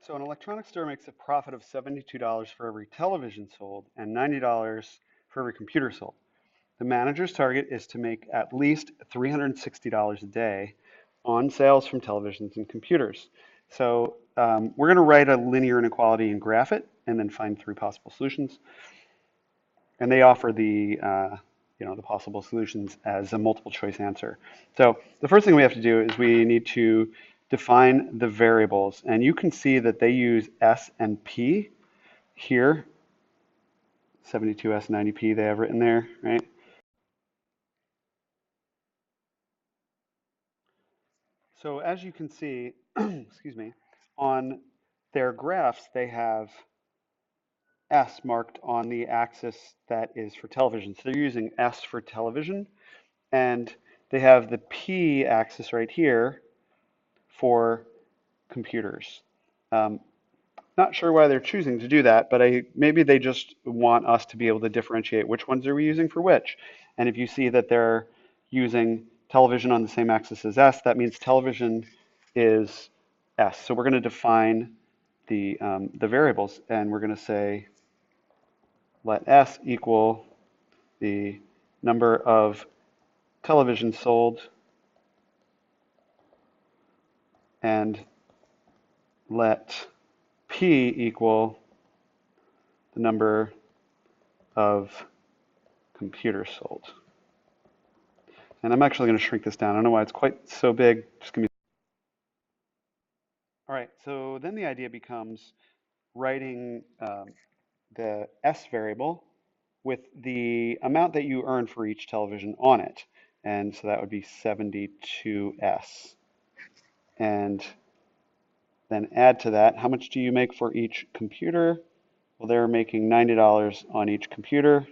So an electronics store makes a profit of $72 for every television sold and $90 for every computer sold. The manager's target is to make at least $360 a day on sales from televisions and computers. So we're going to write a linear inequality and graph it, and then find three possible solutions. And they offer the possible solutions as a multiple choice answer. So the first thing we have to do is we need to define the variables, and you can see that they use S and P here. 72S, 90P they have written there, right? So as you can see, excuse me, on their graphs, they have S marked on the axis that is for television. So they're using S for television, and they have the P axis right here for computers. Um, Not sure why they're choosing to do that, but maybe they just want us to be able to differentiate which ones are we using for which. And if you see that they're using television on the same axis as S, that means television is S. So we're going to define the variables, and we're going to say let S equal the number of televisions sold and let P equal the number of computers sold. And I'm actually going to shrink this down. I don't know why it's quite so big. Just give me. All right, so then the idea becomes writing the S variable with the amount that you earn for each television on it. And so that would be 72S. And then add to that, how much do you make for each computer? Well, they're making $90 on each computer.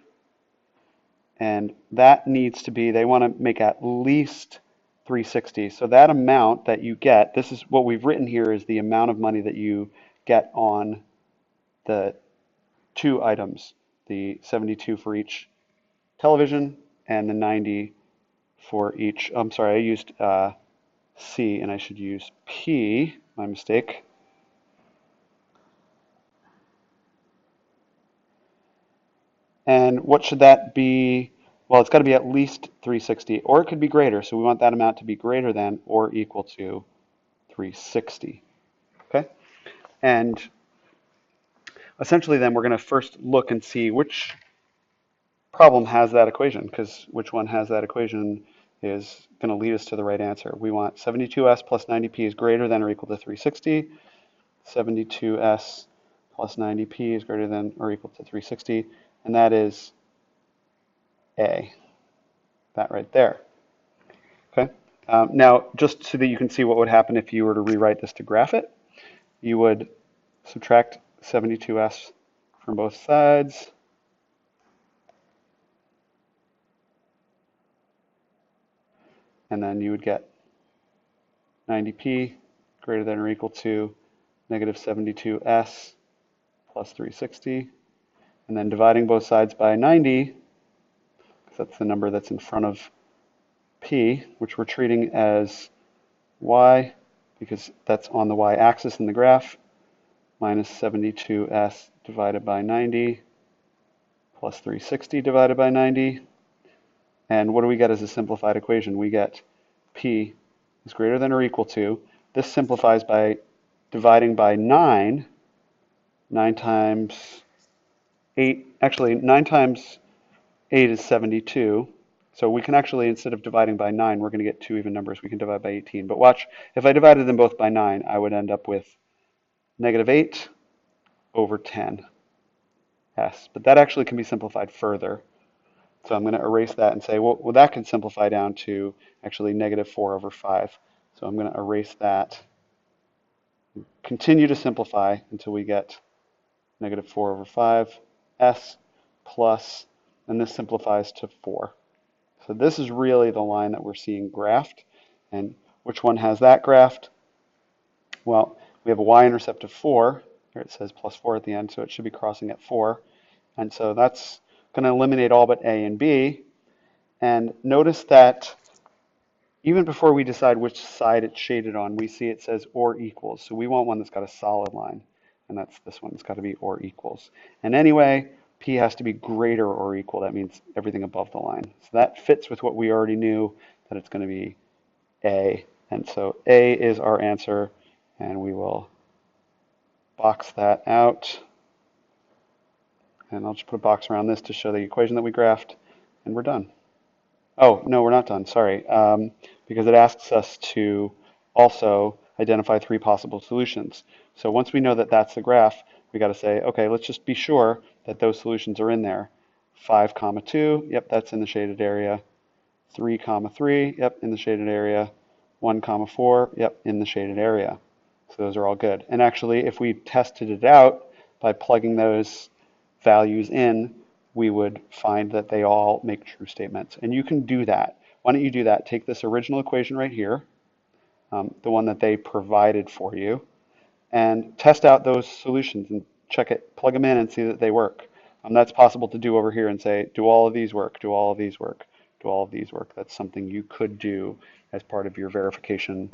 And that needs to be, they want to make at least 360. So that amount that you get, this is what we've written here, is the amount of money that you get on the two items, the 72 for each television and the 90 for each. I'm sorry, I used C and I should use P, my mistake. And what should that be? Well, it's got to be at least 360, or it could be greater. So we want that amount to be greater than or equal to 360. Okay? And essentially then we're going to first look and see which problem has that equation, because which one has that equation is going to lead us to the right answer. We want 72S plus 90P is greater than or equal to 360. 72S plus 90P is greater than or equal to 360. And that is A, that right there. Okay. Now, just so that you can see what would happen if you were to rewrite this to graph it, you would subtract 72S from both sides. And then you would get 90P greater than or equal to negative 72S plus 360. And then dividing both sides by 90, because that's the number that's in front of P, which we're treating as Y, because that's on the Y-axis in the graph, minus 72S divided by 90 plus 360 divided by 90. And what do we get as a simplified equation? We get P is greater than or equal to, this simplifies by dividing by 9, 9 times 8, actually 9 times 8 is 72. So we can actually, instead of dividing by 9, we're going to get two even numbers. We can divide by 18. But watch, if I divided them both by 9, I would end up with negative 8 over 10S. But that actually can be simplified further. So I'm going to erase that and say, well, that can simplify down to actually negative 4 over 5. So I'm going to erase that. Continue to simplify until we get negative 4 over 5S plus, and this simplifies to 4. So this is really the line that we're seeing graphed. And which one has that graphed? Well, we have a y-intercept of 4. Here it says plus 4 at the end, so it should be crossing at 4. And so that's going to eliminate all but A and B. And notice that Even before we decide which side it's shaded on, we see it says or equals. So we want one that's got a solid line. And that's this one. It's got to be or equals. And anyway, P has to be greater or equal. That means everything above the line. So that fits with what we already knew, that it's going to be A. And so A is our answer. And we will box that out. And I'll just put a box around this to show the equation that we graphed. And we're done. Oh, no, we're not done. Sorry. Because it asks us to also identify three possible solutions. So once we know that that's the graph, we got to say, okay, let's just be sure that those solutions are in there. 5, comma 2, yep, that's in the shaded area. 3, comma 3, yep, in the shaded area. 1, comma 4, yep, in the shaded area. So those are all good. And actually, if we tested it out by plugging those values in, we would find that they all make true statements. And you can do that. Why don't you do that? Take this original equation right here, the one that they provided for you, and test out those solutions and check it, plug them in and see that they work. That's possible to do over here and say, do all of these work? Do all of these work? Do all of these work? That's something you could do as part of your verification